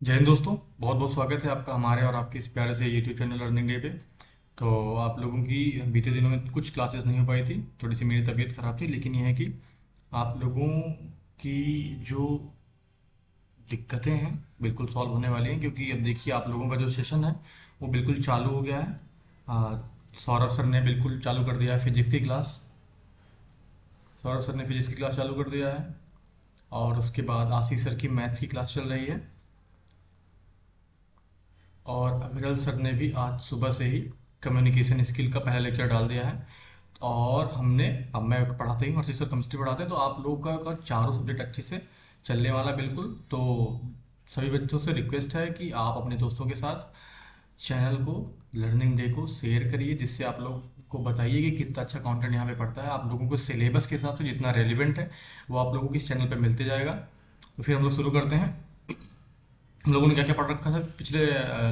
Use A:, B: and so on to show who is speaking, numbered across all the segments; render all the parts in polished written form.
A: जय हिंद दोस्तों। बहुत बहुत स्वागत है आपका हमारे और आपके इस प्यारे से यूट्यूब चैनल लर्निंग डे पे। तो आप लोगों की बीते दिनों में कुछ क्लासेस नहीं हो पाई थी, थोड़ी सी मेरी तबीयत ख़राब थी, लेकिन यह है कि आप लोगों की जो दिक्कतें हैं बिल्कुल सॉल्व होने वाली हैं, क्योंकि अब देखिए आप लोगों का जो सेशन है वो बिल्कुल चालू हो गया है। सौरभ सर ने बिल्कुल चालू कर दिया है फिजिक्स की क्लास। सौरभ सर ने फिजिक्स की क्लास चालू कर दिया है, और उसके बाद आशीष सर की मैथ्स की क्लास चल रही है। और अविरल सर ने भी आज सुबह से ही कम्युनिकेशन स्किल का पहला लेक्चर डाल दिया है। और हमने, अब मैं पढ़ाते ही और सिस्टर केमिस्ट्री पढ़ाते हैं, तो आप लोगों का चारों सब्जेक्ट अच्छे से चलने वाला बिल्कुल। तो सभी बच्चों से रिक्वेस्ट है कि आप अपने दोस्तों के साथ चैनल को, लर्निंग डे को शेयर करिए, जिससे आप लोग को बताइए कि कितना अच्छा कंटेंट यहाँ पे पढ़ता है। आप लोगों को सिलेबस के हिसाब से जितना रेलिवेंट है वो आप लोगों को इस चैनल पे मिलते जाएगा। तो फिर हम लोग शुरू करते हैं। हम लोगों ने क्या क्या पढ़ रखा था पिछले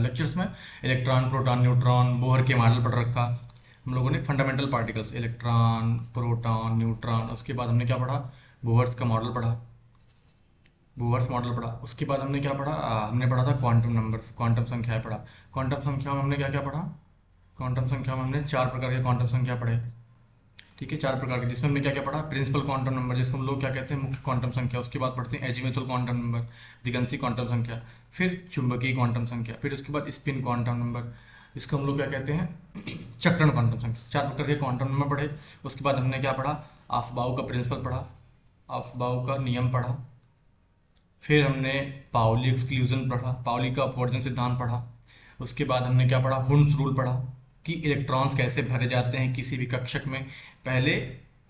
A: लेक्चर्स में? इलेक्ट्रॉन, प्रोटॉन, न्यूट्रॉन, बोहर के मॉडल पढ़ रखा हम लोगों ने। Fundamental particles, electron, proton, neutron. उसके बाद हमने क्या पढ़ा? बोहर्स का मॉडल पढ़ा, बोहर्स मॉडल पढ़ा। उसके बाद हमने क्या पढ़ा? हमने पढ़ा था क्वांटम नंबर्स, क्वांटम संख्याएं पढ़ा। क्वांटम संख्या में हमने क्या क्या पढ़ा? क्वांटम संख्या में हमने चार प्रकार के क्वांटम संख्या पढ़े। ठीक है, चार प्रकार के, जिसमें हमने क्या क्या पढ़ा? प्रिंसिपल क्वांटम नंबर, जिसको हम लोग क्या कहते हैं? मुख्य क्वांटम संख्या। उसके बाद पढ़ते हैं एजीमुथल क्वांटम नंबर, दिगंती क्वांटम संख्या। फिर चुंबकीय क्वांटम संख्या। फिर उसके बाद स्पिन क्वांटम नंबर, इसको हम लोग क्या कहते हैं? चक्रण क्वांटम संख्या। चार प्रकार के क्वांटम नंबर पढ़े। उसके बाद हमने क्या पढ़ा? अफबाउ का प्रिंसिपल पढ़ा, अफबाउ का नियम पढ़ा। फिर हमने पाउली एक्सक्लूजन पढ़ा, पाउली का अपवर्जन सिद्धांत पढ़ा। उसके बाद हमने क्या पढ़ा? हुंस रूल पढ़ा, कि इलेक्ट्रॉन्स कैसे भरे जाते हैं किसी भी कक्षक में। पहले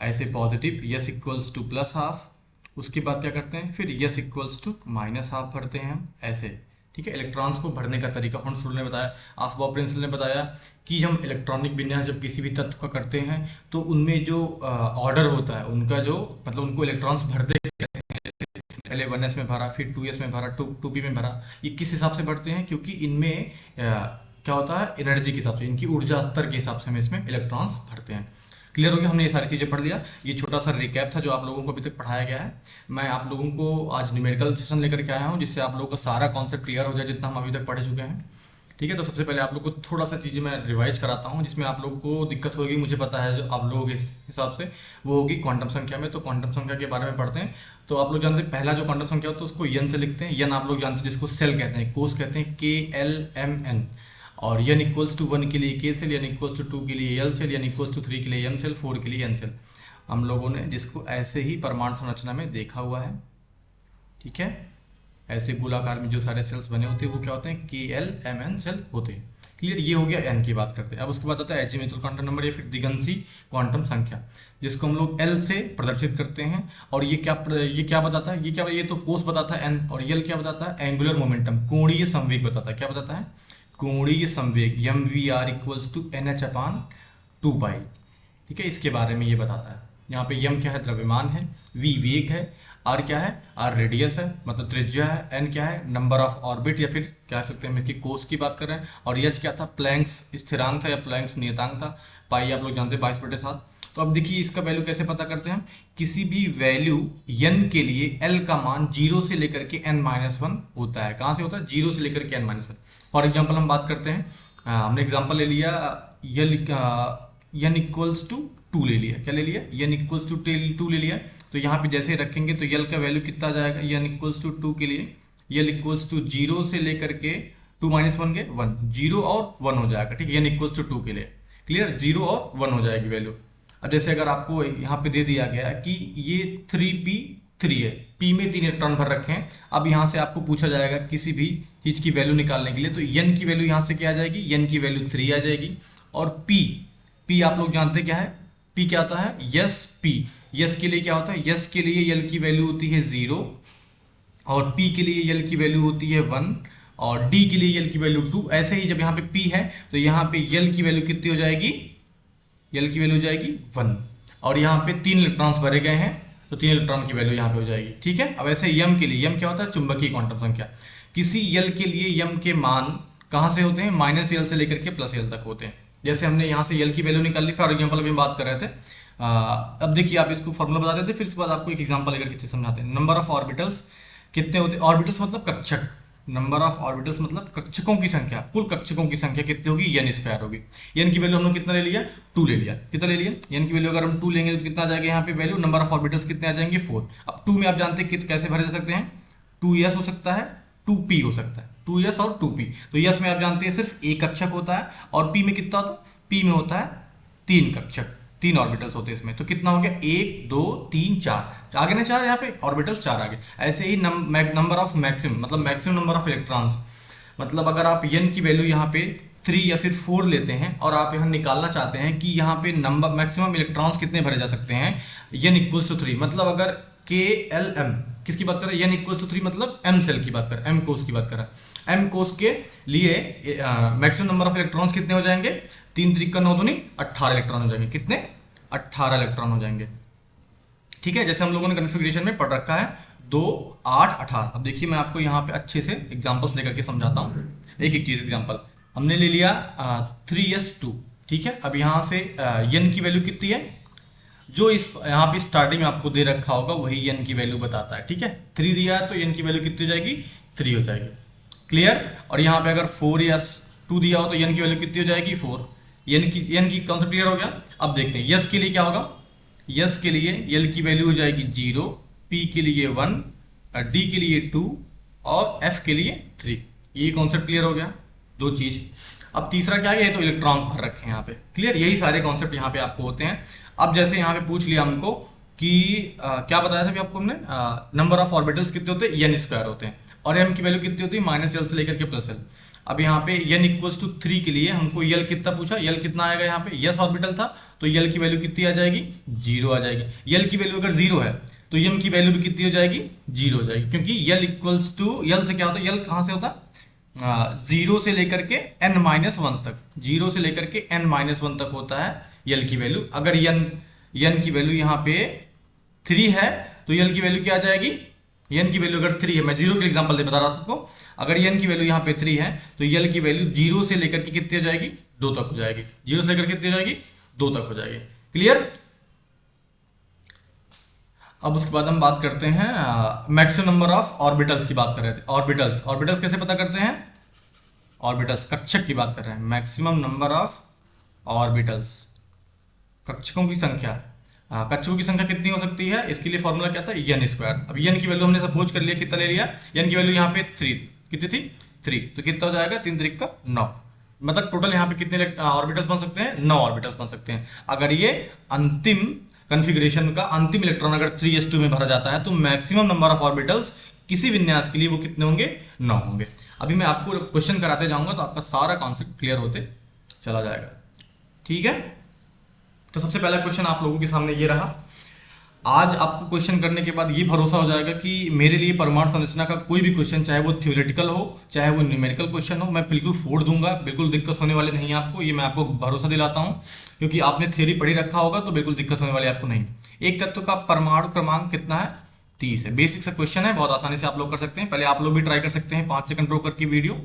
A: ऐसे positive, S equals to plus half. उसके बाद क्या करते हैं? फिर S equals to minus half भरते हैं हम ऐसे। ठीक है, इलेक्ट्रॉन्स को भरने का तरीका हुंस रूल ने बताया। अफबाउ प्रिंसिपल ने बताया कि हम इलेक्ट्रॉनिक विन्यास जब किसी भी तत्व का करते हैं तो उनमें जो ऑर्डर होता है, उनका जो मतलब उनको इलेक्ट्रॉन्स भरते कैसे हैं। पहले 1s में भरा, फिर 2s में भरा, 2p में भरा। ये किस हिसाब से भरते हैं? क्योंकि इनमें क्या होता है? एनर्जी के हिसाब से, इनकी ऊर्जा स्तर के हिसाब से हम इसमें इलेक्ट्रॉन्स भरते हैं। क्लियर हो गया? हमने ये सारी चीज़ें पढ़ लिया। ये छोटा सा रिकैप था जो आप लोगों को अभी तक पढ़ाया गया है। मैं आप लोगों को आज न्यूमेरिकल सेशन लेकर के आया हूँ, जिससे आप लोगों का सारा कॉन्सेप्ट क्लियर हो जाए जितना हम अभी तक पढ़ चुके हैं। ठीक है, तो सबसे पहले आप लोग को थोड़ा सा चीज़ें मैं रिवाइज कराता हूँ, जिसमें आप लोग को दिक्कत होगी, मुझे पता है, जो आप लोगों के हिसाब से वो होगी क्वांटम संख्या में। तो क्वांटम संख्या के बारे में पढ़ते हैं। तो आप लोग जानते हैं पहला जो क्वांटम संख्या होता है उसको यन से लिखते हैं। यन आप लोग जानते हैं जिसको सेल कहते हैं, कोस कहते हैं, KLMN। और यन इक्वल्स टू 1 के लिए के सेल, यन इक्वल्स टू 2 के लिए L shell, N equals to 3 के लिए एम सेल, 4 के लिए एन सेल। हम लोगों ने जिसको ऐसे ही परमाणु संरचना में देखा हुआ है। ठीक है, ऐसे गोलाकार में जो सारे सेल्स बने होते हैं वो क्या होते हैं? KLMN सेल होते हैं। क्लियर? ये हो गया एन की बात करते हैं। अब उसके बाद आता है एजीमुथल क्वांटम नंबर या फिर दिगंती क्वांटम संख्या, जिसको हम लोग एल से प्रदर्शित करते हैं। और ये क्या बताता है? ये तो कोस बताता है एन, और यल क्या बताता है? एंगुलर मोमेंटम, कोणीय संवेग बताता है। क्या बताता है? कोणीय संवेग, MVR इक्वल्स टू NH/2 पाई। ठीक है, इसके बारे में ये बताता है। यहाँ पे यम क्या है? द्रव्यमान है। वी वेग है। आर क्या है? आर रेडियस है, मतलब त्रिज्या है। एन क्या है? नंबर ऑफ ऑर्बिट, या फिर कह सकते हैं इसकी कोस की बात कर रहे हैं। और एच क्या था? प्लैंक्स स्थिरांक था या प्लैंक्स नियतांक था। पाई आप लोग जानते हैं 22/7। तो अब देखिए इसका वैल्यू कैसे पता करते हैं हम? किसी भी वैल्यू यन के लिए एल का मान 0 से लेकर के n-1 होता है। कहाँ से होता है? 0 से लेकर के n-1। फॉर एग्जाम्पल हम बात करते हैं, हमने एग्जाम्पल ले लिया, यन इक्वल्स टू 2 ले लिया। क्या ले लिया? यन इक्वल्स टू 2 ले लिया। तो यहाँ पे जैसे रखेंगे तो यल का वैल्यू कितना आ जाएगा? यन इक्वल्स टू 2 के लिए यल इक्वल्स टू 0 से लेकर के 2-1 के 1, 0 और 1 हो जाएगा। ठीक है, यन इक्वल्स टू 2 के लिए। क्लियर? 0 और 1 हो जाएगी वैल्यू। अब जैसे अगर आपको यहाँ पे दे दिया गया कि ये 3p3 है, p में 3 इलेक्ट्रॉन भर रखे हैं। अब यहाँ से आपको पूछा जाएगा किसी भी चीज की वैल्यू निकालने के लिए, तो n की वैल्यू यहाँ से क्या आ जाएगी? n की वैल्यू 3 आ जाएगी। और p आप लोग जानते हैं क्या है? p क्या आता है? Yes p। यस के लिए क्या होता है? यस के लिए यल की वैल्यू होती है 0, और p के लिए यल की वैल्यू होती है 1, और d के लिए यल की वैल्यू 2। ऐसे ही जब यहाँ पे p है तो यहाँ पे यल की वैल्यू कितनी हो जाएगी? यल की वैल्यू हो जाएगी 1। और यहाँ पे 3 इलेक्ट्रॉन्स भरे गए हैं, तो 3 इलेक्ट्रॉन की वैल्यू यहाँ पे हो जाएगी। ठीक है, अब ऐसे यम के लिए, यम क्या होता है? चुंबकीय क्वांटम संख्या। किसी यल के लिए यम के मान कहाँ से होते हैं? -L से लेकर के +L तक होते हैं। जैसे हमने यहाँ से यल की वैल्यू निकाल ली, फॉर एग्जाम्पल अभी हम बात कर रहे थे। अब देखिए आप इसको फॉर्मूला बता देते, फिर उसके बाद आपको एक एग्जाम्पल लेकर के समझाते हैं। नंबर ऑफ ऑर्बिटल्स कितने होते हैं? ऑर्बिटल्स मतलब कक्षक। नंबर ऑफ ऑर्बिटल्स मतलब कक्षकों की संख्या, कुल कक्षकों की संख्या कितनी होगी, एन स्क्वायर होगी। एन की वैल्यू हम लोग कितना ले लिया, 2 ले लिया। कितना ले लिया, एन की वैल्यू अगर हम 2 लेंगे तो कितना आ जाएगा यहाँ पे वैल्यू, नंबर ऑफ ऑर्बिटल्स कितने आ जाएंगे, 4। अब 2 में आप जानते हैं कैसे भरे जा सकते हैं, 2s हो सकता है, 2p हो सकता है, 2s और 2p। तो यस में आप जानते हैं सिर्फ एक कक्षक होता है, और p में कितना होता है, p में होता है 3 कक्षक, 3 ऑर्बिटल्स होते हैं इसमें। तो कितना हो गया, 1 2 3 4, आगे ना 4, यहाँ पे ऑर्बिटल्स 4 आगे। ऐसे ही नंबर ऑफ मैक्सिमम मतलब मैक्सिमम नंबर ऑफ इलेक्ट्रॉन्स, मतलब अगर आप n की वैल्यू यहाँ पे 3 या फिर 4 लेते हैं और आप यहाँ निकालना चाहते हैं कि यहाँ पे नंबर मैक्सिमम इलेक्ट्रॉन्स कितने भरे जा सकते हैं, n इक्वल्स टू 3, मतलब अगर के एल एम किसकी बात करें, n इक्वल्स टू 3 मतलब m सेल की बात करें, m कोस की बात करें, m कोस के लिए मैक्सिमम नंबर ऑफ इलेक्ट्रॉन्स कितने हो जाएंगे, 3 3 का 9 दूनी 18 इलेक्ट्रॉन हो जाएंगे। कितने, 18 इलेक्ट्रॉन हो जाएंगे। ठीक है, जैसे हम लोगों ने कॉन्फ़िगरेशन में पढ़ रखा है 2 8 18। अब देखिए मैं आपको यहाँ पे अच्छे से एग्जांपल्स लेकर के समझाता हूँ, एक एक चीज एग्जांपल। हमने ले लिया 3s2, ठीक है। अब यहाँ से n की वैल्यू कितनी है, जो इस यहाँ पे स्टार्टिंग में आपको दे रखा होगा वही n की वैल्यू बताता है, ठीक है। 3 दिया है तो n की वैल्यू कितनी हो जाएगी, 3 हो जाएगी, क्लियर। और यहाँ पे अगर 4s2 दिया हो तो n की वैल्यू कितनी हो जाएगी, 4। n की कॉन्सेप्ट क्लियर हो गया। अब देखते हैं यस के लिए क्या होगा, यस के लिए l की वैल्यू हो जाएगी 0, p के लिए 1, d के लिए 2 और f के लिए 3। ये कॉन्सेप्ट क्लियर हो गया, दो चीज। अब तीसरा क्या है, ये तो इलेक्ट्रॉन्स भर रखे हैं यहाँ पे, क्लियर। यही सारे कॉन्सेप्ट यहाँ पे आपको होते हैं। अब जैसे यहाँ पे पूछ लिया हमको कि क्या बताया था कि आपको हमने, नंबर ऑफ ऑर्बिटल्स कितने होते हैं, n स्क्वायर होते हैं, और m की वैल्यू कितनी होती है, -l से लेकर के +l। अब यहाँ पे n इक्वल्स टू 3 के लिए हमको l कितना पूछा, l कितना आएगा, यहाँ पे s ऑर्बिटल था तो l की वैल्यू कितनी आ जाएगी, 0 आ जाएगी। l की वैल्यू अगर 0 है तो m की वैल्यू भी कितनी हो जाएगी, 0 हो जाएगी, क्योंकि l इक्वल्स टू, l से क्या होता है, l कहाँ से होता है, 0 से लेकर के n-1 तक, 0 से लेकर के n-1 तक होता है l की वैल्यू। अगर n की वैल्यू यहाँ पे 3 है तो l की वैल्यू क्या आ जाएगी, n की वैल्यू अगर 3 है, मैं 0 के एग्जांपल दे बता रहा था आपको, अगर n की वैल्यू यहाँ पे 3 है तो l की वैल्यू 0 से लेकर के कितनी हो जाएगी, 2 तक हो जाएगी, 0 से लेकर कितनी हो जाएगी, 2 तक हो जाएगी, क्लियर। अब उसके बाद हम बात करते हैं मैक्सिमम नंबर ऑफ ऑर्बिटल्स की बात कर रहे थे। ऑर्बिटल्स कैसे पता करते हैं, ऑर्बिटल्स कक्षक की बात कर रहे हैं, मैक्सिमम नंबर ऑफ ऑर्बिटल्स, कक्षकों की संख्या। कक्षकों की संख्या कितनी हो सकती है, इसके लिए फॉर्मूला क्या था, n स्क्वायर। अब n की वैल्यू हमने सपोज कर लिया, कितना ले लिया, n की वैल्यू यहाँ पे 3, कितनी थी, 3, तो कितना हो जाएगा, 3 3 का 9, मतलब टोटल यहाँ पे कितने ऑर्बिटल्स बन सकते हैं, 9 ऑर्बिटल्स बन सकते हैं। अगर ये अंतिम कॉन्फ़िगरेशन का अंतिम इलेक्ट्रॉन अगर 3s2 में भरा जाता है तो मैक्सिमम नंबर ऑफ ऑर्बिटल्स किसी विन्यास के लिए वो कितने होंगे, 9 होंगे। अभी मैं आपको क्वेश्चन कराते जाऊंगा तो आपका सारा कॉन्सेप्ट क्लियर होते चला जाएगा, ठीक है। तो सबसे पहला क्वेश्चन आप लोगों के सामने ये रहा। आज आपको क्वेश्चन करने के बाद ये भरोसा हो जाएगा कि मेरे लिए परमाणु संरचना का कोई भी क्वेश्चन, चाहे वो थ्योरेटिकल हो चाहे वो न्यूमेरिकल क्वेश्चन हो, मैं बिल्कुल फोड़ दूंगा, बिल्कुल दिक्कत होने वाली नहीं है आपको, ये मैं आपको भरोसा दिलाता हूँ, क्योंकि आपने थ्योरी पढ़ी रखा होगा तो बिल्कुल दिक्कत होने वाली आपको नहीं। एक तत्व का परमाणु क्रमांक कितना है, 30 है। बेसिक सा क्वेश्चन है, बहुत आसानी से आप लोग कर सकते हैं। पहले आप लोग भी ट्राई कर सकते हैं 5 सेकंड रोक करके वीडियो।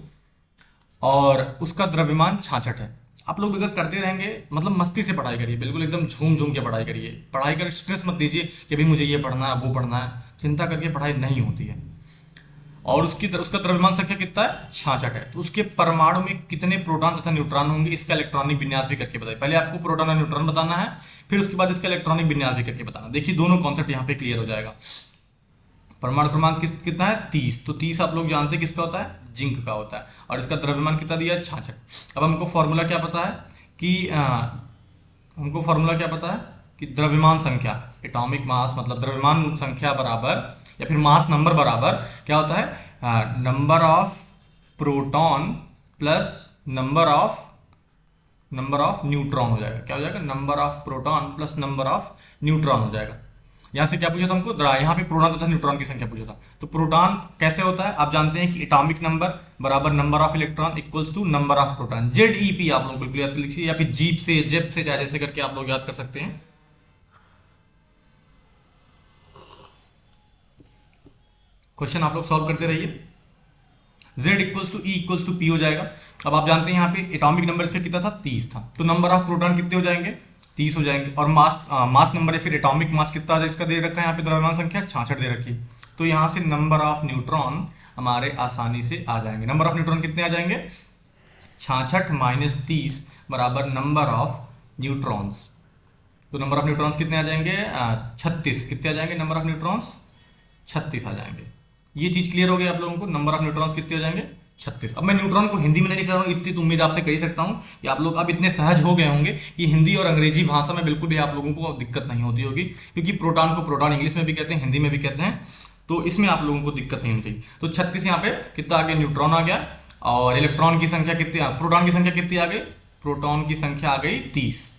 A: और उसका द्रव्यमान 66 है। आप लोग अगर करते रहेंगे, मतलब मस्ती से पढ़ाई करिए, बिल्कुल एकदम झूम झूम के पढ़ाई करिए। पढ़ाई कर स्ट्रेस मत दीजिए कि भाई मुझे ये पढ़ना है वो पढ़ना है, चिंता करके पढ़ाई नहीं होती है। और उसका द्रव्यमान संख्या कितना है, 66 है। तो उसके परमाणु में कितने प्रोटॉन तथा न्यूट्रॉन होंगे, इसका इलेक्ट्रॉनिक विन्यास भी करके बताइए। पहले आपको प्रोटॉन और न्यूट्रॉन बताना है, फिर उसके बाद इसका इलेक्ट्रॉनिक विन्यास भी करके बताना। देखिए दोनों कॉन्सेप्ट यहाँ पे क्लियर हो जाएगा। परमाणु क्रमांक कितना है, 30। तो 30 आप लोग जानते हैं किसका होता है, जिंक का होता है। और इसका द्रव्यमान कितना दिया है, 66। अब हमको फॉर्मूला क्या पता है कि द्रव्यमान संख्या, एटॉमिक मास मतलब द्रव्यमान संख्या बराबर या फिर मास नंबर बराबर क्या होता है, number of proton plus number of neutron हो जाएगा। क्या हो जाएगा, number of proton plus number of neutron हो जाएगा। यहाँ से क्या पूछा था हमको, यहाँ पे प्रोटॉन तथा न्यूट्रॉन की संख्या पूछा था। तो प्रोटॉन कैसे होता है, आप जानते हैं कि एटॉमिक नंबर बराबर number of electron equals to number of proton. ZEP आप लोग बिल्कुल याद लिखिए, या फिर जीप से जेप से जैसे करके आप लोग याद कर सकते हैं। क्वेश्चन आप लोग सॉल्व करते रहिए। Z equals to E equals to P हो जाएगा। अब आप जानते हैं यहाँ पे एटॉमिक नंबर इसका कितना था, 30 था। तो नंबर ऑफ प्रोटॉन कितने हो जाएंगे, 30 हो जाएंगे। और मास नंबर या फिर एटॉमिक मास कितना इसका दे रखा है, यहाँ पे द्रव्यमान संख्या 66 दे रखी है। तो यहाँ से नंबर ऑफ न्यूट्रॉन हमारे आसानी से आ जाएंगे। नंबर ऑफ न्यूट्रॉन कितने आ जाएंगे? 66 माइनस 30 बराबर नंबर ऑफ न्यूट्रॉन्स। तो नंबर ऑफ न्यूट्रॉन्स कितने आ जाएंगे? 36। कितने आ जाएंगे नंबर ऑफ न्यूट्रॉन्स? 36 आ जाएंगे। ये चीज क्लियर हो गई आप लोगों को? नंबर ऑफ न्यूट्रॉन्स कितने आ जाएंगे? 36। अब मैं न्यूट्रॉन को हिंदी में नहीं लिख रहा हूँ, इतनी तो उम्मीद आपसे कर ही सकता हूँ कि आप लोग अब इतने सहज हो गए होंगे कि हिंदी और अंग्रेजी भाषा में बिल्कुल भी आप लोगों को दिक्कत नहीं होती होगी, क्योंकि प्रोटॉन को प्रोटॉन इंग्लिश में भी कहते हैं, हिंदी में भी कहते हैं, तो इसमें आप लोगों को दिक्कत नहीं होनी चाहिए। तो 36 यहाँ पे कितना आ गया? न्यूट्रॉन आ गया। और इलेक्ट्रॉन की संख्या कितनी, प्रोटॉन की संख्या कितनी आ गई? प्रोटॉन की संख्या आ गई 30।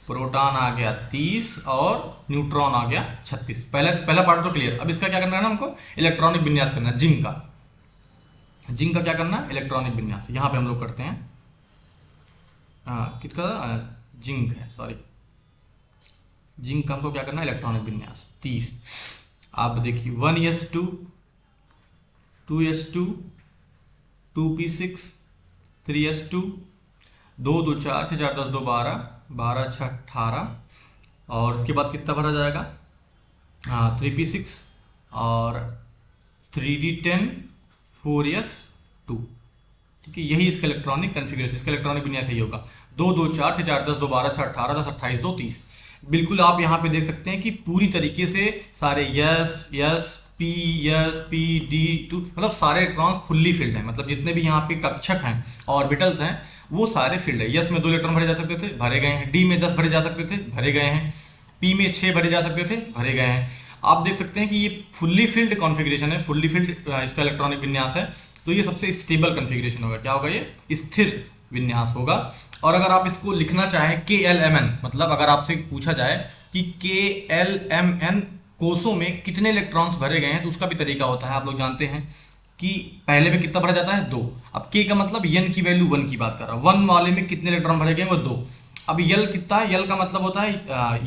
A: प्रोटॉन आ गया 30 और न्यूट्रॉन आ गया 36। पहला पार्ट तो क्लियर। अब इसका क्या करना है ना, हमको इलेक्ट्रॉनिक विन्यास करना है जिंक का। जिंक का क्या करना है? इलेक्ट्रॉनिक विन्यास। यहाँ पे हम लोग करते हैं किसका? जिंक है, सॉरी, जिंक का हमको क्या करना है? इलेक्ट्रॉनिक विन्यास 30। आप देखिए 1s2 2s2 2p6 3s2 2 2 4 6 4 10 2 12 12 6 18 और उसके बाद कितना भरा जाएगा? 3p6 और 3d10 4s2। ठीक है, यही इसका इलेक्ट्रॉनिक कन्फिग्रेशन, इसका इलेक्ट्रॉनिक विन्यास यही होगा। 2 2 4 6 4 10 2 12 6 18 10 28 2 30। बिल्कुल आप यहाँ पे देख सकते हैं कि पूरी तरीके से सारे यस पी डी टू, मतलब सारे इलेक्ट्रॉन्स फुल्ली फिल्ड हैं। मतलब जितने भी यहाँ पे कक्षक हैं, ऑर्बिटल्स हैं, वो सारे फिल्ड है। यस में 2 इलेक्ट्रॉन भरे जा सकते थे, भरे गए हैं। डी में 10 भरे जा सकते थे, भरे गए हैं। पी में 6 भरे जा सकते थे, भरे गए हैं। आप देख सकते हैं कि ये फुल्ली फिल्ड कॉन्फ़िगरेशन है, फुल्ली फिल्ड इसका इलेक्ट्रॉनिक विन्यास है। तो ये सबसे स्टेबल कॉन्फ़िगरेशन होगा। क्या होगा? ये स्थिर विन्यास होगा। और अगर आप इसको लिखना चाहें KLMN, मतलब अगर आपसे पूछा जाए कि KLMN कोषों में कितने इलेक्ट्रॉन्स भरे गए हैं, तो उसका भी तरीका होता है। आप लोग जानते हैं कि पहले में कितना भरा जाता है? 2। अब K का मतलब N की वैल्यू 1 की बात कर रहा हूँ। 1 वाले में कितने इलेक्ट्रॉन भरे गए? वो 2। अब L कितना है? L का मतलब होता है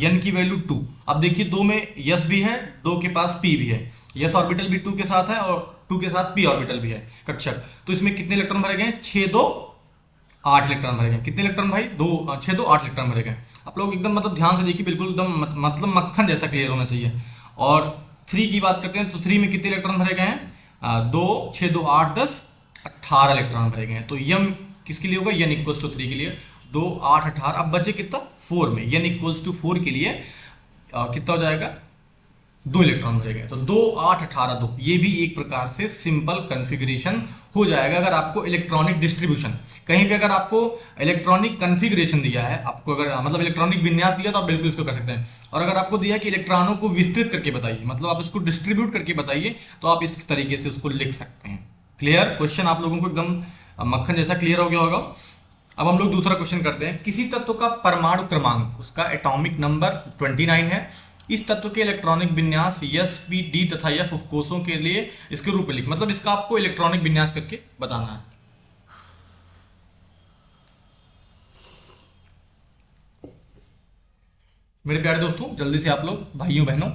A: N की वैल्यू 2। अब देखिए 2 में S भी है, 2 के पास P भी है, S ऑर्बिटल भी 2 के साथ है और 2 के साथ P ऑर्बिटल भी है कक्षक। तो इसमें कितने इलेक्ट्रॉन भरे गए? 6 2 8 इलेक्ट्रॉन भरे गए। कितने इलेक्ट्रॉन भाई? 6 2 8 इलेक्ट्रॉन भरे गए। आप लोग एकदम मतलब ध्यान से देखिए, बिल्कुल एकदम मतलब मक्खन जैसा क्लियर होना चाहिए। और 3 की बात करते हैं तो 3 में कितने इलेक्ट्रॉन भरे गए हैं? 2 6 2 8 10 18 इलेक्ट्रॉन भरे गए हैं। तो यम किसके लिए होगा? N इक्वल्स टू 3 के लिए। 2 8 18। अब बचे कितना? 4 में। N इक्वल्स टू 4 के लिए कितना हो जाएगा? 2 इलेक्ट्रॉन भरे गए। तो 2 8 18 2। ये भी एक प्रकार से सिंपल कॉन्फ़िगरेशन हो जाएगा। अगर आपको इलेक्ट्रॉनिक डिस्ट्रीब्यूशन, कहीं पे अगर आपको इलेक्ट्रॉनिक कॉन्फ़िगरेशन दिया है, आपको अगर मतलब इलेक्ट्रॉनिक विन्यास दिया, तो आप बिल्कुल इसको कर सकते हैं। और अगर आपको दिया है कि इलेक्ट्रॉनों को विस्तृत करके बताइए, मतलब आप इसको डिस्ट्रीब्यूट करके बताइए, तो आप इस तरीके से उसको लिख सकते हैं। क्लियर? क्वेश्चन आप लोगों को एकदम मक्खन जैसा क्लियर हो गया होगा। अब हम लोग दूसरा क्वेश्चन करते हैं। किसी तत्व का परमाणु क्रमांक, उसका एटॉमिक नंबर 29 है। इस तत्व के इलेक्ट्रॉनिक विन्यास S P D तथा F कोषों के लिए इसके रूप में लिख, मतलब इसका आपको इलेक्ट्रॉनिक विन्यास करके बताना है। मेरे प्यारे दोस्तों, जल्दी से आप लोग, भाइयों बहनों,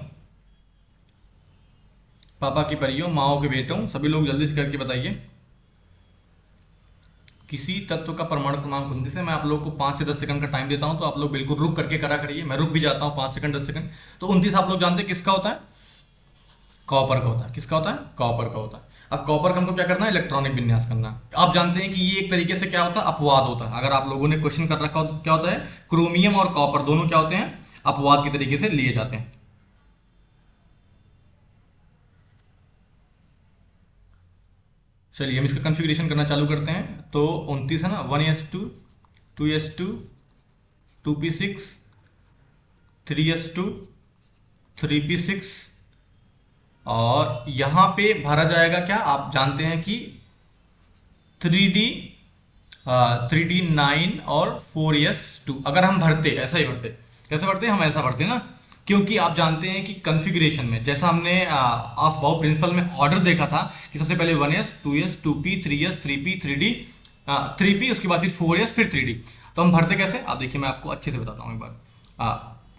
A: पापा की परियों, माओ के बेटों, सभी लोग जल्दी से करके बताइए किसी तत्व का परमाणु क्रमांक 29 है। मैं आप लोग को 5 से 10 सेकंड का टाइम देता हूं, तो आप लोग बिल्कुल रुक करके करा करिए। मैं रुक भी जाता हूं 5 सेकंड 10 सेकंड। तो 29 आप लोग जानते हैं किसका होता है? कॉपर का होता है। किसका होता है? कॉपर का होता है। अब कॉपर का हमको क्या करना है? इलेक्ट्रॉनिक विन्यास करना है। आप जानते हैं कि ये एक तरीके से क्या होता है? अपवाद होता है। अगर आप लोगों ने क्वेश्चन कर रखा हो, क्या होता है? क्रोमियम और कॉपर दोनों क्या होते हैं? अपवाद के तरीके से लिए जाते हैं। चलिए हम इसका कॉन्फ़िगरेशन करना चालू करते हैं। तो 29 है ना, 1s2 2s2 2p6 3s2 3p6 और यहां पे भरा जाएगा क्या? आप जानते हैं कि 3d9 और 4s2। अगर हम भरते, ऐसा ही भरते, कैसे भरते? हम ऐसा भरते ना, क्योंकि आप जानते हैं कि कॉन्फ़िगरेशन में, जैसा हमने ऑफ बाउ प्रिंसिपल में ऑर्डर देखा था कि सबसे पहले 1s 2s 2p 3s 3p 3d 3p, उसके बाद फिर 4s फिर 3d। तो हम भरते कैसे? आप देखिए, मैं आपको अच्छे से बताता हूँ एक बार।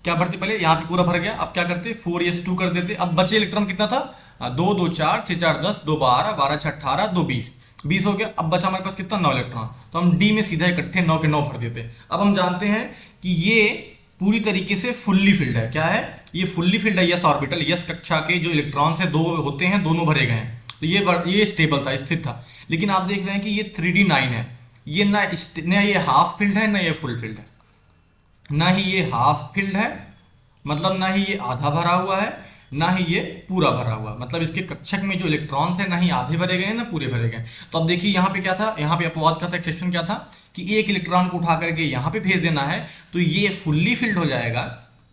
A: क्या भरते? पहले यहाँ पे पूरा भर गया, अब क्या करते? 4s2 कर देते। अब बचे इलेक्ट्रॉन कितना था? 2 2 4 6 4 10 2 12 12 6 18 2 20 हो गया। अब बचा हमारे पास कितना? 9 इलेक्ट्रॉन। तो हम डी में सीधा इकट्ठे 9 के 9 भर देते। अब हम जानते हैं कि ये पूरी तरीके से फुल्ली फिल्ड है। क्या है? ये फुल्ली फिल्ड है। यस ऑर्बिटल, यस कक्षा के जो इलेक्ट्रॉन्स हैं 2 होते हैं, दोनों भरे गए हैं। तो ये स्टेबल था, स्थिर था। लेकिन आप देख रहे हैं कि ये 3D9 है, ये ना ये हाफ फिल्ड है ना ये फुल फिल्ड है, ना ही ये हाफ फिल्ड है, मतलब ना ही ये आधा भरा हुआ है, ना ही ये पूरा भरा हुआ है। मतलब इसके कक्षक में जो इलेक्ट्रॉन्स है ना ही आधे भरे गए हैं ना पूरे भरे गए हैं। तो अब देखिए यहाँ पे क्या था, यहाँ पे अपवाद का था, एक्सेप्शन क्या था कि एक इलेक्ट्रॉन को उठा करके यहाँ पे भेज देना है, तो ये फुल्ली फिल्ड हो जाएगा,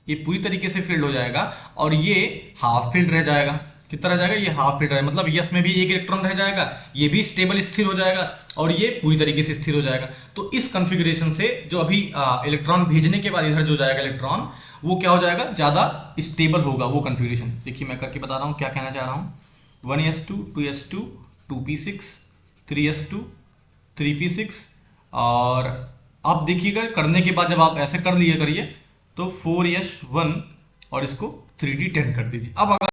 A: ये पूरी तरीके से फिल्ड हो जाएगा, और ये हाफ फिल्ड रह जाएगा। कितना रह जाएगा, ये हाफ फिल्ड रहेगा, मतलब यस में भी एक इलेक्ट्रॉन रह जाएगा, ये भी स्टेबल स्थिर हो जाएगा, और ये पूरी तरीके से स्थिर हो जाएगा। तो इस कॉन्फ़िगरेशन से जो अभी इलेक्ट्रॉन भेजने के बाद इधर जो जाएगा इलेक्ट्रॉन, वो क्या हो जाएगा, ज़्यादा स्टेबल होगा वो कॉन्फ़िगरेशन। देखिए मैं करके बता रहा हूँ क्या कहना चाह रहा हूँ। 1s2 2s2 2p6 3s2 3p6, और आप देखिएगा करने के बाद जब आप ऐसे कर लिए करिए तो 4s1 और इसको 3d10 कर दीजिए। अब अगर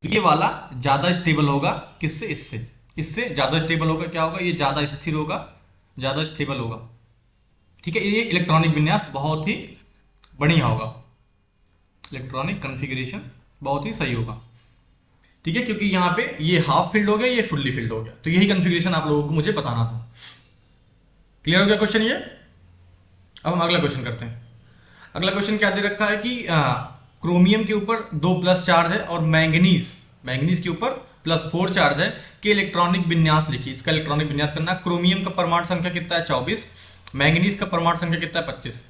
A: ये वाला ज्यादा स्टेबल होगा, किससे, इससे ज्यादा स्टेबल होगा, क्या होगा, ये ज्यादा स्थिर होगा, ज्यादा स्टेबल होगा। ठीक है, ये इलेक्ट्रॉनिक विन्यास बहुत ही बढ़िया होगा, इलेक्ट्रॉनिक कॉन्फ़िगरेशन बहुत ही सही होगा। ठीक है, क्योंकि यहाँ पे ये हाफ फील्ड हो गया, ये फुल्ली फील्ड हो गया, तो यही कॉन्फ़िगरेशन आप लोगों को मुझे बताना था। क्लियर हो गया क्वेश्चन ये। अब हम अगला क्वेश्चन करते हैं। अगला क्वेश्चन क्या दे रखा है कि क्रोमियम के ऊपर 2+ चार्ज है और मैंगनीज के ऊपर +4 चार्ज है कि इलेक्ट्रॉनिक विन्यास लिखिए। इसका इलेक्ट्रॉनिक विन्यास करना। क्रोमियम का परमाणु संख्या कितना है, 24। मैंगनीज का परमाणु संख्या कितना है, 25।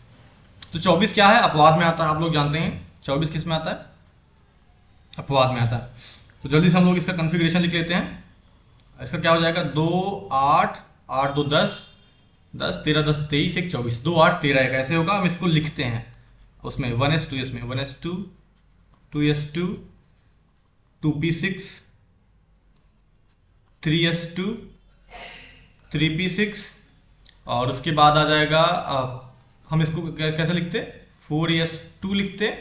A: तो 24 क्या है, अपवाद में आता है, आप लोग जानते हैं 24 किस में आता है, अपवाद में आता है। तो जल्दी से हम लोग इसका कॉन्फ़िगरेशन लिख लेते हैं। इसका क्या हो जाएगा, 2 8 8 2 10 10 13 10 23 1 24, 2 8 13 ऐसे होगा। हम इसको लिखते हैं उसमें 1s2 में 1s2 2s2 2p6 3s2 3p6, और उसके बाद आ जाएगा हम इसको कैसे लिखते, 4s2 लिखते,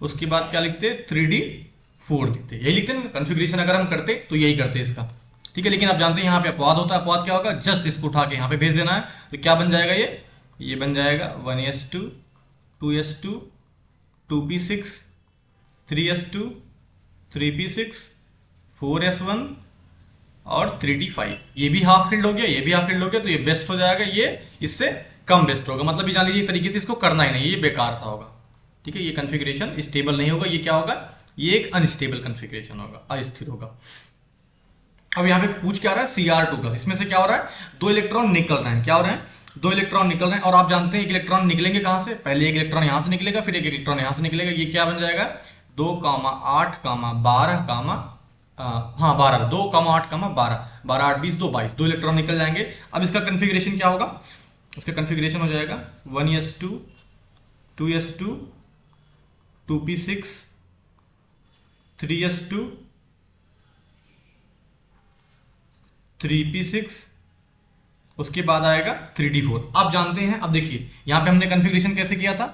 A: उसके बाद क्या लिखते, 3d4 लिखते, यही लिखते हैं कॉन्फ़िगरेशन। अगर हम करते तो यही करते इसका। ठीक है, लेकिन आप जानते हैं यहाँ पे अपवाद होता है। अपवाद क्या होगा, जस्ट इसको उठा के यहाँ पे भेज देना है, तो क्या बन जाएगा, ये बन जाएगा 1s2 2s2 2p6 3s2 3p6 4s1 और 3d5। ये भी हाफ फील्ड हो गया, ये भी हाफ फील्ड हो गया, तो ये बेस्ट हो जाएगा, ये इससे कम बेस्ट होगा। मतलब ये जान लीजिए तरीके से इसको करना ही नहीं, ये बेकार सा होगा। ठीक है, ये कॉन्फ़िगरेशन स्टेबल नहीं होगा, ये क्या होगा, ये एक अनस्टेबल कॉन्फ़िगरेशन होगा, अस्थिर होगा। अब यहाँ पे पूछ क्या रहा है, Cr2+, इसमें से क्या हो रहा है, 2 इलेक्ट्रॉन निकल रहे हैं। क्या हो रहे हैं, 2 इलेक्ट्रॉन निकल रहे हैं, और आप जानते हैं एक इलेक्ट्रॉन निकलेंगे कहाँ से, पहले एक इलेक्ट्रॉन यहाँ से निकलेगा, फिर एक इलेक्ट्रॉन यहाँ से निकलेगा। ये क्या बन जाएगा, 2, 8, 12, 12 2, 8, 12 12 8 20 2 22, 2 इलेक्ट्रॉन निकल जाएंगे। अब इसका कॉन्फ़िगरेशन क्या होगा, इसका कॉन्फ़िगरेशन हो जाएगा 1s2 2s2 2p6 3s2 3p6, उसके बाद आएगा 3d4। आप जानते हैं, अब देखिए यहाँ पे हमने कॉन्फ़िगरेशन कैसे किया था,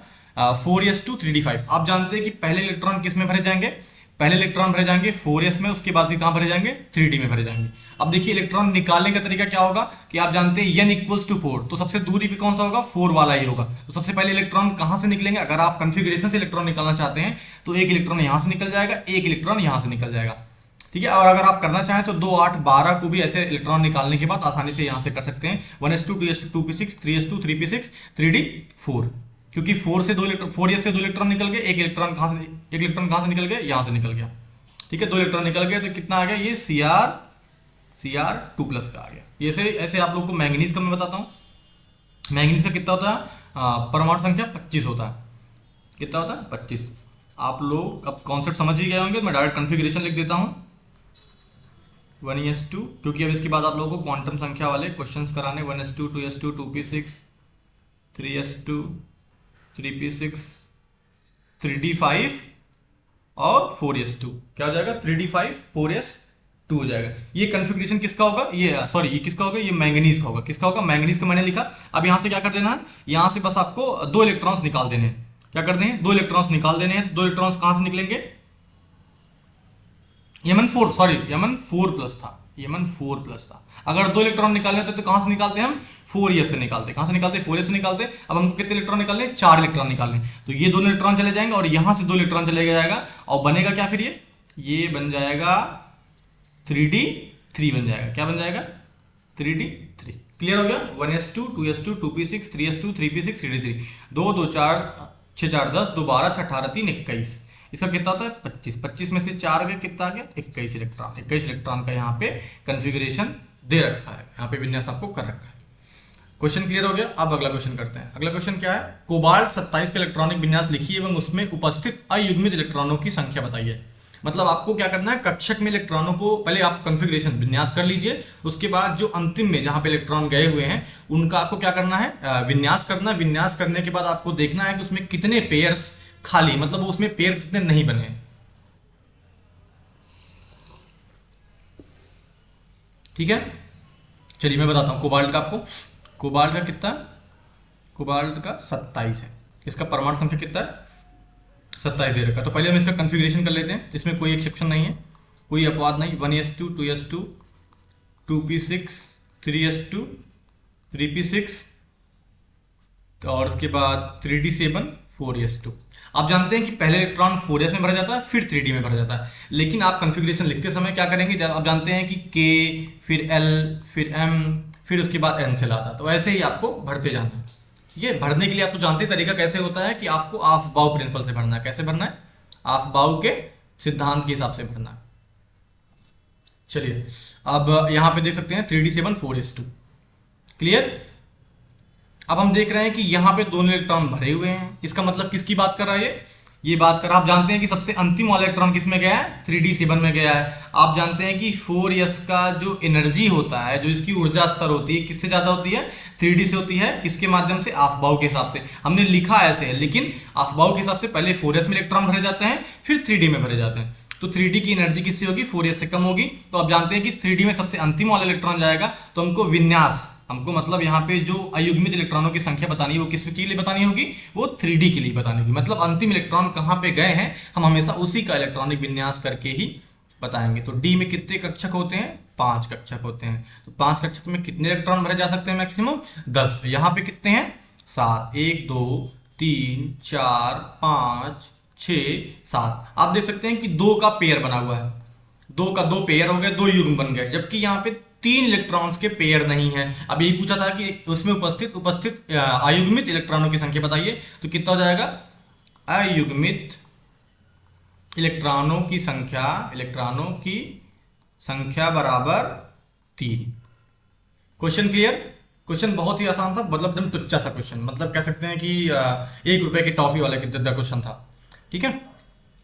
A: 4s2 3d5। आप जानते हैं कि पहले इलेक्ट्रॉन किस में भरे जाएंगे, पहले इलेक्ट्रॉन भरे जाएंगे 4s में, उसके बाद फिर कहाँ भरे जाएंगे, 3d में भरे जाएंगे। अब देखिए इलेक्ट्रॉन निकालने का तरीका क्या होगा कि आप जानते हैं n = 4, तो सबसे दूरी भी कौन सा होगा, 4 वाला ही होगा। तो सबसे पहले इलेक्ट्रॉन कहाँ से निकलेंगे, अगर आप कॉन्फ़िगरेशन से इलेक्ट्रॉन निकालना चाहते हैं तो एक इलेक्ट्रॉन यहाँ से निकल जाएगा, एक इलेक्ट्रॉन यहाँ से निकल जाएगा। ठीक है, और अगर आप करना चाहें तो 2 8 12 को भी ऐसे इलेक्ट्रॉन निकालने के बाद आसानी से यहाँ से कर सकते हैं, 1s2 2s2 2p6 3s2 3p6 3d4, क्योंकि 4s से 2 इलेक्ट्रॉन निकल गए, एक इलेक्ट्रॉन कहाँ से निकल गया, यहाँ से निकल गया। ठीक है, 2 इलेक्ट्रॉन निकल गए, तो कितना आ गया, ये Cr2+ का आ गया। ये ऐसे आप लोग को मैंगनीज का मैं बताता हूँ। मैंगनीज का कितना होता है, परमाणु संख्या 25 होता है। कितना होता है, 25। आप लोग अब कॉन्सेप्ट समझ ही गए होंगे, मैं डायरेक्ट कॉन्फ़िगरेशन लिख देता हूँ 1s2, क्योंकि अब इसके बाद आप लोगों को क्वांटम संख्या वाले क्वेश्चंस कराने, 1s2 2s2 2p6 3s2 3p6 3d5 और 4s2, क्या हो जाएगा, 3d5 4s2 हो जाएगा। ये कॉन्फ़िगरेशन किसका होगा, ये किसका होगा, ये मैंगनीज का होगा। किसका होगा, मैंगनीज का मैंने लिखा। अब यहाँ से क्या कर देना है, यहाँ से बस आपको 2 इलेक्ट्रॉन्स निकाल देने हैं। क्या करते हैं, 2 इलेक्ट्रॉन्स निकाल देने हैं। 2 इलेक्ट्रॉन्स कहाँ से निकलेंगे, Mn4+ था, Mn4+ था। अगर 2 इलेक्ट्रॉन निकालने होते तो कहां से निकालते हैं हम, 4s से निकालते। कहां से निकालते, 4s से निकालते। अब हमको कितने इलेक्ट्रॉन निकालने, 4 इलेक्ट्रॉन निकालने, तो ये दोनों इलेक्ट्रॉन चले जाएंगे और यहां से 2 इलेक्ट्रॉन चले जाएगा, और बनेगा क्या फिर, ये बन जाएगा 3d3 बन जाएगा। क्या बन जाएगा? 3d3। क्लियर हो गया? 1s2 2s2 2p6 3s2 3p6 3d3। 2 2 4 6 4 10 2 12 6 18 3 21। इसका कितना होता है? 25। 25 में से 4 गए, कितना आ गया? 21 इलेक्ट्रॉन। 21 इलेक्ट्रॉन का यहाँ पे कन्फिग्रेशन दे रखा है, यहाँ पे विन्यास आपको कर रखा है। क्वेश्चन क्लियर हो गया? अब अगला क्वेश्चन करते हैं। अगला क्वेश्चन क्या है? कोबाल्ट 27 का इलेक्ट्रॉनिक विन्यास लिखिए एवं उसमें उपस्थित अयुग्मित इलेक्ट्रॉनों की संख्या बताइए। मतलब आपको क्या करना है, कक्षक में इलेक्ट्रॉनों को पहले आप कॉन्फ़िगरेशन विन्यास कर लीजिए, उसके बाद जो अंतिम में जहां पे इलेक्ट्रॉन गए हुए हैं उनका आपको क्या करना है, विन्यास करना है। विन्यास करने के बाद आपको देखना है कि उसमें कितने पेयर्स खाली, मतलब उसमें पेयर कितने नहीं बने। ठीक है, चलिए मैं बताता हूं कोबाल्ट का आपको। कोबाल्ट का कितना? कोबाल्ट का 27 है। इसका परमाणु संख्या कितना है? 27 दे रखा। तो पहले हम इसका कॉन्फ़िगरेशन कर लेते हैं। इसमें कोई एक्सेप्शन नहीं है, कोई अपवाद नहीं। 1s2 2s2 2p6 3s2 3p6 और उसके बाद 3d7 4s2। आप जानते हैं कि पहले इलेक्ट्रॉन 4s में भरा जाता है, फिर 3d में भरा जाता है। लेकिन आप कॉन्फ़िगरेशन लिखते समय क्या करेंगे, आप जानते हैं कि k फिर l फिर m फिर उसके बाद n चला आता है, तो ऐसे ही आपको भरते जाना है। ये भरने के लिए आप तो जानते हैं तरीका कैसे होता है कि आपको ऑफ बाउ प्रिंसिपल से भरना है। कैसे भरना है? ऑफ बाउ के सिद्धांत के हिसाब से भरना है। चलिए अब यहां पे देख सकते हैं 3d7 4s2। क्लियर? अब हम देख रहे हैं कि यहां पे दोनों इलेक्ट्रॉन भरे हुए हैं। इसका मतलब किसकी बात कर रहा है ये बात कर रहा है, आप जानते हैं कि सबसे अंतिम वाला इलेक्ट्रॉन किस में गया है? 3d7 में गया है। आप जानते हैं कि 4s का जो एनर्जी होता है, जो इसकी ऊर्जा स्तर होती है, किससे ज्यादा होती है? 3d से होती है। किसके माध्यम से? ऑफ बाउ के हिसाब से। हमने लिखा ऐसे है, लेकिन ऑफ बाउ के हिसाब से पहले 4s में इलेक्ट्रॉन भरे जाते हैं, फिर 3d में भरे जाते हैं। तो 3d की एनर्जी किससे होगी? 4s से कम होगी। तो आप जानते हैं कि 3d में सबसे अंतिम वाला इलेक्ट्रॉन जाएगा, तो हमको विन्यास, हमको मतलब यहाँ पे जो अयुग्मित इलेक्ट्रॉनों की संख्या बतानी है वो किसके लिए बतानी होगी? वो 3d के लिए बतानी होगी। मतलब अंतिम इलेक्ट्रॉन कहाँ पे गए हैं हम हमेशा उसी का इलेक्ट्रॉनिक विन्यास करके ही बताएंगे। तो d में कितने कक्षक होते हैं? 5 कक्षक होते हैं। तो 5 कक्षक में कितने इलेक्ट्रॉन भरे जा सकते हैं? मैक्सिमम 10। यहाँ पे कितने हैं? 7। 1 2 3 4 5 6 7। आप देख सकते हैं कि 2 का पेयर बना हुआ है, 2 का 2 पेयर हो गए, 2 युग्म बन गए, जबकि यहाँ पे 3 इलेक्ट्रॉन्स के पेयर नहीं है। अब यही पूछा था कि उसमें उपस्थित अयुग्मित इलेक्ट्रॉनों की संख्या बताइए, तो कितना हो जाएगा? अयुग्मित इलेक्ट्रॉनों की संख्या बराबर 3। Question clear? क्वेश्चन बहुत ही आसान था, मतलब एकदम तुच्चा सा क्वेश्चन, मतलब कह सकते हैं कि 1 रुपए की टॉफी वाले की तरह क्वेश्चन था। ठीक है,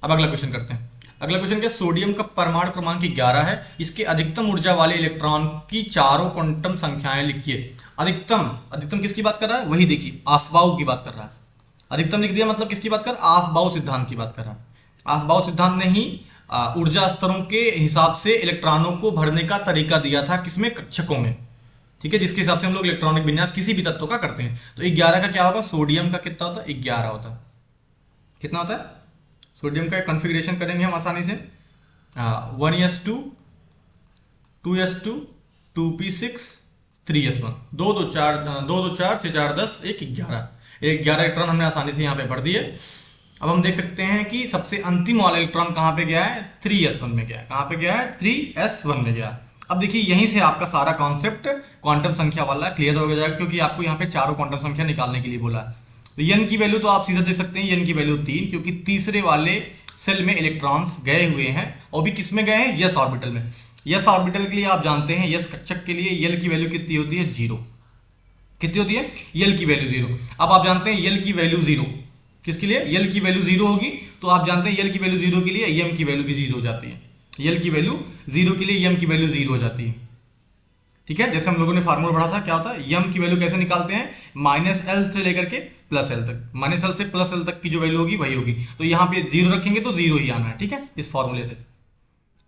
A: अब अगला क्वेश्चन करते हैं। अगला क्वेश्चन क्या? सोडियम का परमाणु क्रमांक 11 है, इसके अधिकतम ऊर्जा वाले इलेक्ट्रॉन की चारों क्वांटम संख्याएं लिखिए। अधिकतम किसकी बात कर रहा है? वही देखिए, ऑफ बाउ की बात कर रहा है। अधिकतम लिख दिया, मतलब किसकी बात कर? ऑफ बाउ सिद्धांत की बात कर रहा है। ऑफ बाउ सिद्धांत ने ही ऊर्जा स्तरों के हिसाब से इलेक्ट्रॉनों को भरने का तरीका दिया था, किसमें? कक्षकों में। ठीक है, जिसके हिसाब से हम लोग इलेक्ट्रॉनिक विन्यास किसी भी तत्व का करते हैं। तो 11 का क्या होगा? सोडियम का कितना होता है? 11 होता है। कितना होता है? सोडियम का कॉन्फ़िगरेशन करेंगे हम आसानी से। 1s2 2s2 2p6 3s1। 2 2 4 6 4 10 1 11 electron हमने आसानी से यहाँ पे भर दिए। अब हम देख सकते हैं कि सबसे अंतिम वाला इलेक्ट्रॉन कहाँ पे गया है? 3s1 में गया है। कहाँ पे गया है? 3s1 में गया। अब देखिए यहीं से आपका सारा कॉन्सेप्ट क्वांटम संख्या वाला क्लियर हो जाएगा, क्योंकि आपको यहाँ पे चारों क्वांटम संख्या निकालने के लिए बोला है। तो n की वैल्यू तो आप सीधा दे सकते हैं, n की वैल्यू 3, क्योंकि तीसरे वाले सेल में इलेक्ट्रॉन्स गए हुए हैं, और भी किसमें गए हैं? यस ऑर्बिटल में। यस ऑर्बिटल के लिए आप जानते हैं, यस कक्षक के लिए यल की वैल्यू कितनी होती है? 0। कितनी होती है? यल की वैल्यू 0। अब आप जानते हैं यल की वैल्यू 0 किसके लिए? यल की वैल्यू 0 होगी, तो आप जानते हैं यल की वैल्यू 0 के लिए एम की वैल्यू भी 0 हो जाती है। यल की वैल्यू 0 के लिए एम की वैल्यू 0 हो जाती है। ठीक है, जैसे हम लोगों ने फार्मूला पढ़ा था, क्या होता है? यम की वैल्यू कैसे निकालते हैं? -l से लेकर के +l तक, -l से +l तक की जो वैल्यू होगी वही होगी। तो यहाँ पे 0 रखेंगे तो 0 ही आना है। ठीक है, इस फॉर्मूले से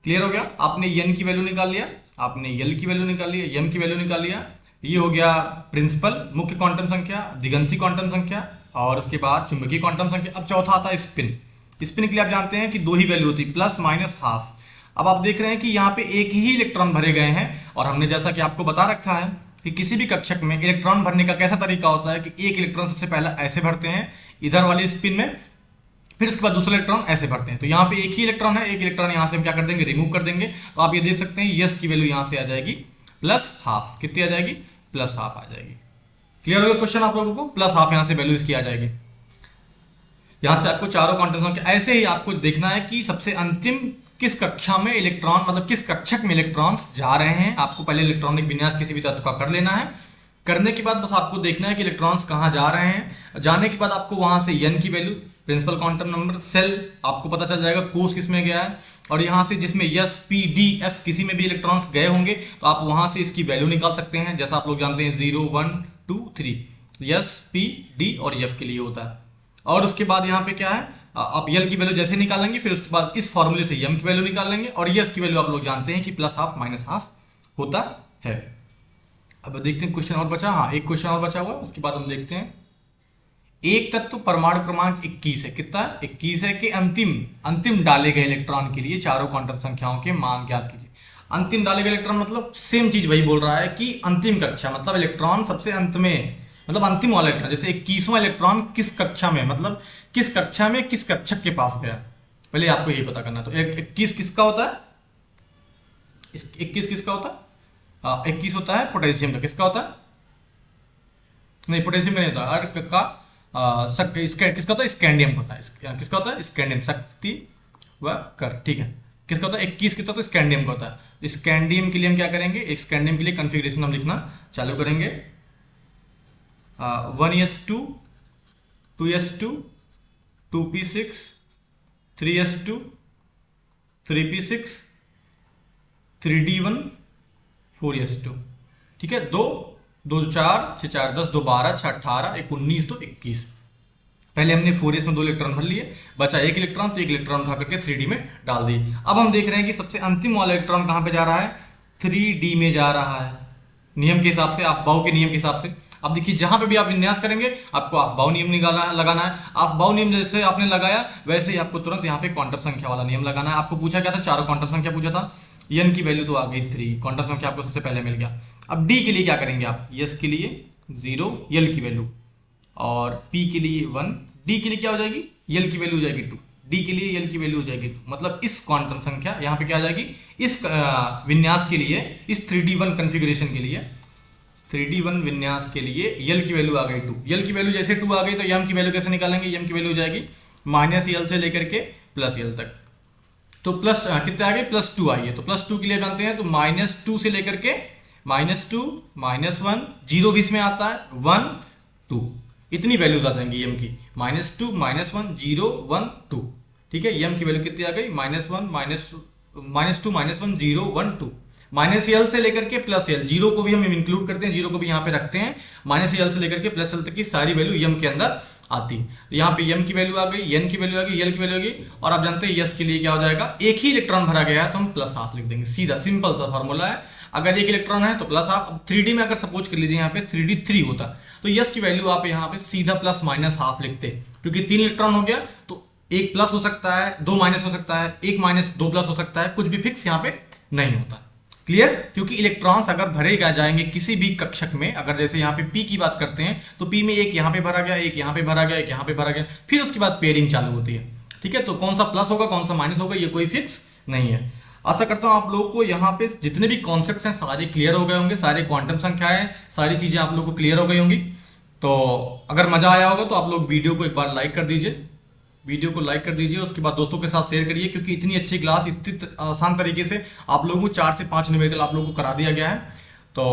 A: क्लियर हो गया। आपने n की वैल्यू निकाल लिया, आपने l की वैल्यू निकाल लिया, m की वैल्यू निकाल लिया। ये हो गया प्रिंसिपल मुख्य क्वांटम संख्या, दिगंती क्वांटम संख्या, और उसके बाद चुंबकीय क्वांटम संख्या। अब चौथा आता है स्पिन। स्पिन के लिए आप जानते हैं कि 2 ही वैल्यू होती है, +-½ अब आप देख रहे हैं कि यहाँ पे एक ही इलेक्ट्रॉन भरे गए हैं, और हमने जैसा कि आपको बता रखा है कि किसी भी कक्षक में इलेक्ट्रॉन भरने का कैसा तरीका होता है कि एक इलेक्ट्रॉन सबसे पहले ऐसे भरते हैं इधर वाले स्पिन में, फिर उसके बाद दूसरा इलेक्ट्रॉन ऐसे भरते हैं। तो यहाँ पे एक ही इलेक्ट्रॉन है, एक इलेक्ट्रॉन यहाँ से हम क्या कर देंगे, रिमूव कर देंगे। तो आप ये देख सकते हैं यस की वैल्यू यहाँ से आ जाएगी +½ कितनी आ जाएगी, +½ आ जाएगी। क्लियर हो गया क्वेश्चन आप लोगों को, +½ यहाँ से वैल्यू इसकी आ जाएगी। यहाँ से आपको चारों क्वांटम संख्या ऐसे ही आपको देखना है कि सबसे अंतिम किस कक्षा में इलेक्ट्रॉन, मतलब किस कक्षक में इलेक्ट्रॉन्स जा रहे हैं। आपको पहले इलेक्ट्रॉनिक विन्यास किसी भी तत्व का कर लेना है। करने के बाद बस आपको देखना है कि इलेक्ट्रॉन्स कहाँ जा रहे हैं। जाने के बाद आपको वहां से n की value, principal quantum number, shell आपको पता चल जाएगा कोष किस में गया है। और यहाँ से जिसमें s p d f किसी में भी इलेक्ट्रॉन्स गए होंगे तो आप वहां से इसकी वैल्यू निकाल सकते हैं। जैसा आप लोग जानते हैं 0 1 2 3 s p d और f के लिए होता है। और उसके बाद यहाँ पे क्या है, आप यल की वैल्यू जैसे निकालेंगे फिर उसके बाद इस फॉर्मूले से m की वैल्यू निकाल लेंगे। और यस की वैल्यू आप लोग जानते हैं कि +½ -½ होता है। अब देखते हैं क्वेश्चन और बचा, हाँ एक क्वेश्चन और बचा हुआ है, उसके बाद हम देखते हैं। एक तत्व परमाणु क्रमांक 21 है, कितना 21 है, कि अंतिम डाले गए इलेक्ट्रॉन के लिए चारों क्वांटम संख्याओं के मान ज्ञात कीजिए। अंतिम डाले गए इलेक्ट्रॉन मतलब सेम चीज वही बोल रहा है कि अंतिम कक्षा, मतलब इलेक्ट्रॉन सबसे अंत में, मतलब अंतिम वाला इलेक्ट्रॉन। जैसे 21वां इलेक्ट्रॉन किस कक्षा में, मतलब किस कक्षा में किस कक्षक के पास गया, पहले आपको यही पता करना। तो 21 किसका होता है, 21 किसका होता है, 21 होता है पोटेशियम का। किसका होता है, नहीं पोटेशियम का नहीं होता, अर्क का किसका होता है, स्कैंडियम का होता है। किसका होता है, स्कैंडियम, शक्ति व कर, ठीक है। किसका होता है 21 किसका होता है, स्कैंडियम का होता है। स्कैंडियम के लिए हम क्या करेंगे, स्कैंडियम के लिए कॉन्फ़िगरेशन हम लिखना चालू करेंगे। 1s2 2s2 2p6 3s2 3p6 3d1 4s2, ठीक है। 2 2 4 6 4 10 2 12 6 18 1 19 तो 21। पहले हमने 4s में 2 इलेक्ट्रॉन भर लिए, बचा एक इलेक्ट्रॉन, तो एक इलेक्ट्रॉन उठा करके 3d में डाल दिए। अब हम देख रहे हैं कि सबसे अंतिम वाला इलेक्ट्रॉन कहां पे जा रहा है, 3d में जा रहा है, नियम के हिसाब से, अफबाउ के नियम के हिसाब से। अब देखिए जहां पे भी आप विन्यास करेंगे आपको अफबाउ नियम लगाना है। अफबाउ नियम जैसे आपने लगाया वैसे ही आपको तुरंत यहाँ पे क्वांटम संख्या वाला नियम लगाना है। आपको पूछा क्या था, चारों क्वांटम संख्या पूछा था, n की वैल्यू तो आ गई 3, क्वांटम संख्या आपको सबसे पहले मिल गया। अब d के लिए क्या करेंगे आप, s के लिए 0 l की वैल्यू, और p के लिए 1, d के लिए क्या हो जाएगी, l की वैल्यू हो जाएगी 2, d के लिए l की वैल्यू हो जाएगी 2। मतलब इस क्वांटम संख्या यहाँ पे क्या आ जाएगी, इस विन्यास के लिए, इस 3d1 कॉन्फ़िगरेशन के लिए, 3d1 विन्यास के लिए यल की वैल्यू आ गई 2। यल की वैल्यू जैसे 2 आ गई तो यम की वैल्यू कैसे निकालेंगे, यम की वैल्यू हो जाएगी -l से लेकर के +l तक। तो प्लस कितने आ गए, +2 आई है। तो +2 के लिए जानते हैं तो -2 से लेकर के -2 -1 0 भी इसमें आता है, 1 2, इतनी वैल्यूज आ जाएंगी यम की, -2 -1 0 1 2, ठीक है। यम की वैल्यू कितनी आ गई, -1 -2 -1 0 1 2। -l से लेकर के +l, जीरो को भी हम इंक्लूड करते हैं, जीरो को भी यहाँ पे रखते हैं। -l से लेकर के +l तक की सारी वैल्यू यम के अंदर आती है। तो यहाँ पे यम की वैल्यू आ गई, n की वैल्यू आ गई, l की वैल्यू आ गई। और आप जानते हैं यस के लिए क्या हो जाएगा, एक ही इलेक्ट्रॉन भरा गया है तो हम +½ लिख देंगे, सीधा सिंपल सा फॉर्मूला है। अगर एक इलेक्ट्रॉन है तो +½ 3d में अगर सपोज कर लीजिए यहाँ पे 3d3 होता तो यस की वैल्यू आप यहाँ पे सीधा +-½ लिखते, क्योंकि 3 इलेक्ट्रॉन हो गया तो एक प्लस हो सकता है, 2 माइनस हो सकता है, 1 माइनस 2 प्लस हो सकता है, कुछ भी फिक्स यहाँ पे नहीं होता। क्लियर, क्योंकि इलेक्ट्रॉन्स अगर भरे जाएंगे किसी भी कक्षक में, अगर जैसे यहाँ पे p की बात करते हैं तो p में एक यहाँ पे भरा गया, एक यहाँ पे भरा गया, एक यहाँ पे भरा गया, फिर उसके बाद पेयरिंग चालू होती है, ठीक है। तो कौन सा प्लस होगा कौन सा माइनस होगा ये कोई फिक्स नहीं है। आशा करता हूँ आप लोगों को यहाँ पे जितने भी कॉन्सेप्ट्स हैं सारे क्लियर हो गए होंगे, सारे क्वांटम संख्याएं सारी चीजें आप लोग को क्लियर हो गई होंगी। तो अगर मजा आया होगा तो आप लोग वीडियो को एक बार लाइक कर दीजिए, वीडियो को लाइक कर दीजिए, उसके बाद दोस्तों के साथ शेयर करिए, क्योंकि इतनी अच्छी क्लास इतनी आसान तरीके से आप लोगों को 4 से 5 न्यूमेरिकल आप लोगों को करा दिया गया है। तो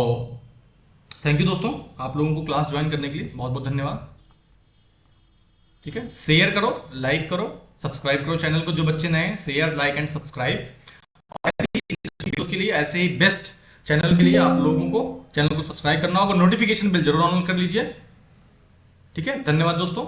A: थैंक यू दोस्तों, आप लोगों को क्लास ज्वाइन करने के लिए बहुत बहुत धन्यवाद। ठीक है, शेयर करो, लाइक करो, सब्सक्राइब करो चैनल को, जो बच्चे नए हैं शेयर लाइक एंड सब्सक्राइब। ऐसे ही वीडियोस के लिए, ऐसे ही बेस्ट चैनल के लिए आप लोगों को चैनल को सब्सक्राइब करना होगा, नोटिफिकेशन बिल जरूर ऑन कर लीजिए। ठीक है, धन्यवाद दोस्तों।